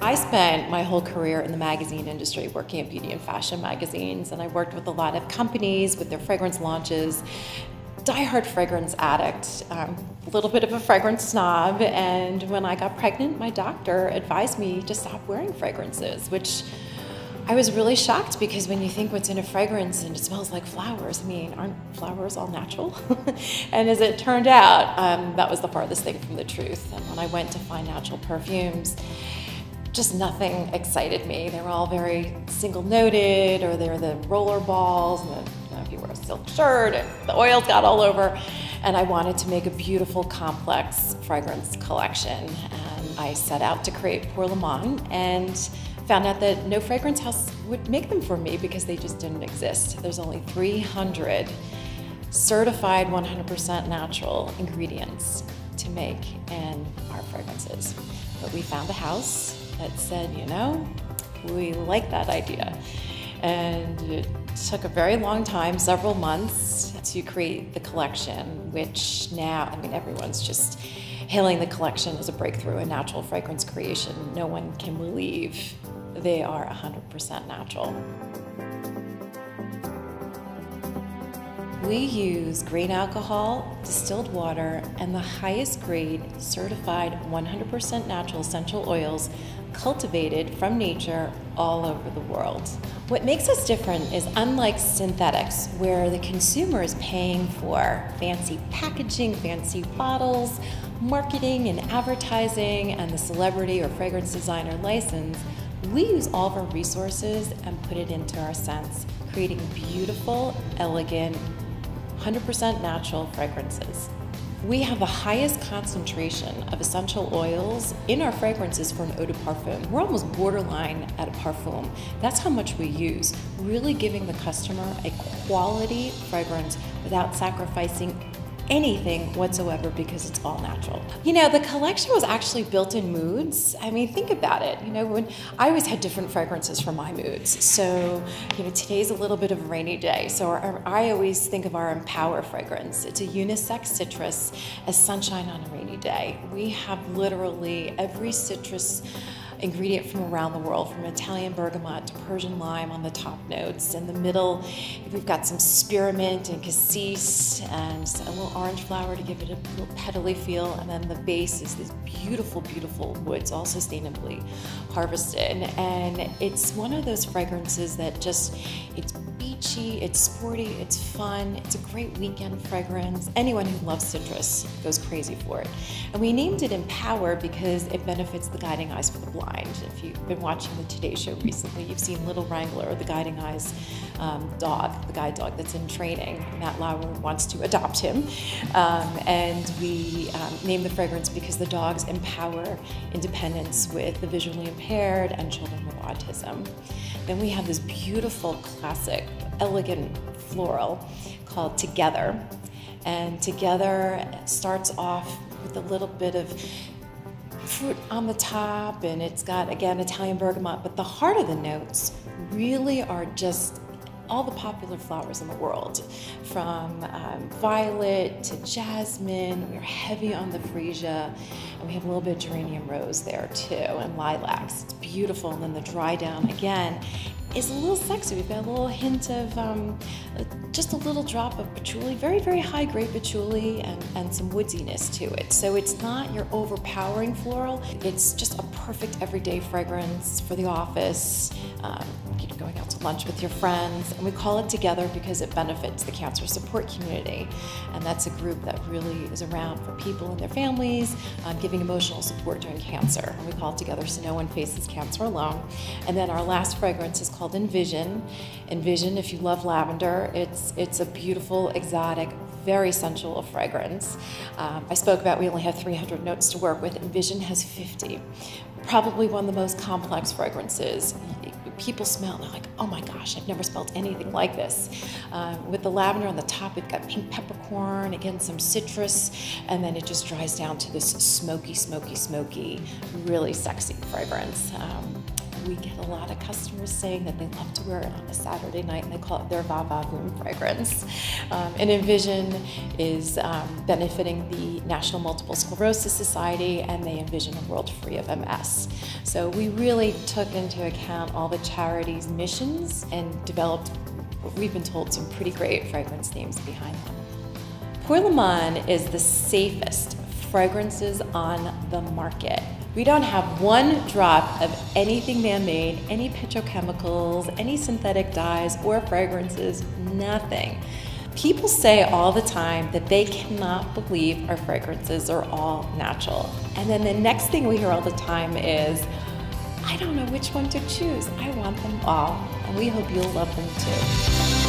I spent my whole career in the magazine industry working at beauty and fashion magazines, and I worked with a lot of companies with their fragrance launches. Die-hard fragrance addict, a little bit of a fragrance snob, and when I got pregnant, my doctor advised me to stop wearing fragrances, which I was really shocked because when you think what's in a fragrance and it smells like flowers, I mean, aren't flowers all natural? And as it turned out, that was the farthest thing from the truth. And when I went to find natural perfumes, just nothing excited me. They were all very single-noted, or they were the roller balls, and if you wear a silk shirt and the oils got all over. And I wanted to make a beautiful, complex fragrance collection. And I set out to create Pour Le Monde and found out that no fragrance house would make them for me because they just didn't exist. There's only 300 certified 100% natural ingredients to make in our fragrances. But we found a house that said, you know, we like that idea. And it took a very long time, several months, to create the collection, which now, I mean, everyone's just hailing the collection as a breakthrough in natural fragrance creation. No one can believe they are 100% natural. We use grain alcohol, distilled water, and the highest grade certified 100% natural essential oils cultivated from nature all over the world. What makes us different is, unlike synthetics, where the consumer is paying for fancy packaging, fancy bottles, marketing and advertising, and the celebrity or fragrance designer license, we use all of our resources and put it into our scents, creating beautiful, elegant, 100% natural fragrances. We have the highest concentration of essential oils in our fragrances for an eau de parfum. We're almost borderline at a parfum. That's how much we use, really giving the customer a quality fragrance without sacrificing anything whatsoever because it's all natural. You know, the collection was actually built in moods. I mean, think about it. You know, when I always had different fragrances for my moods. So, you know, today's a little bit of a rainy day. So I always think of our Empower fragrance. It's a unisex citrus as sunshine on a rainy day. We have literally every citrus ingredient from around the world, from Italian bergamot to Persian lime on the top notes. In the middle, we've got some spearmint and cassis and a little orange flower to give it a little petally feel. And then the base is this beautiful, beautiful woods, all sustainably harvested. And it's one of those fragrances that just, it's beachy, it's sporty, it's fun, it's a great weekend fragrance. Anyone who loves citrus goes crazy for it. And we named it Empower because it benefits the guiding eyes for the blind. If you've been watching the Today Show recently, you've seen Little Wrangler, the guiding eyes dog, the guide dog that's in training. Matt Lauer wants to adopt him. And we named the fragrance because the dogs empower independence with the visually impaired and children with autism. Then we have this beautiful, classic, elegant floral called Together. And Together starts off with a little bit of fruit on the top, and it's got, again, Italian bergamot, but the heart of the notes really are just all the popular flowers in the world, from violet to jasmine. We're heavy on the freesia, and we have a little bit of geranium rose there too, and lilacs. It's beautiful. And then the dry down, again, is a little sexy. We've got a little hint of just a little drop of patchouli, very, very high grade patchouli, and some woodiness to it. So it's not your overpowering floral. It's just a perfect everyday fragrance for the office, going out to lunch with your friends. And we call it Together because it benefits the cancer support community. And that's a group that really is around for people and their families, giving emotional support during cancer. And we call it Together so no one faces cancer alone. And then our last fragrance is called Envision. Envision, if you love lavender, it's a beautiful, exotic, very sensual fragrance. I spoke about we only have 300 notes to work with. Envision has 50. Probably one of the most complex fragrances. People smell and they're like, oh my gosh, I've never smelled anything like this. With the lavender on the top, we've got pink peppercorn, again, some citrus, and then it just dries down to this smoky, smoky, smoky, really sexy fragrance. we get a lot of customers saying that they love to wear it on a Saturday night, and they call it their va-va-voom fragrance. And Envision is benefiting the National Multiple Sclerosis Society, and they envision a world free of MS. So we really took into account all the charities' missions and developed what we've been told some pretty great fragrance themes behind them. Pour Le Monde is the safest fragrances on the market. We don't have one drop of anything man-made, any petrochemicals, any synthetic dyes or fragrances, nothing. People say all the time that they cannot believe our fragrances are all natural. And then the next thing we hear all the time is, I don't know which one to choose. I want them all, and we hope you'll love them too.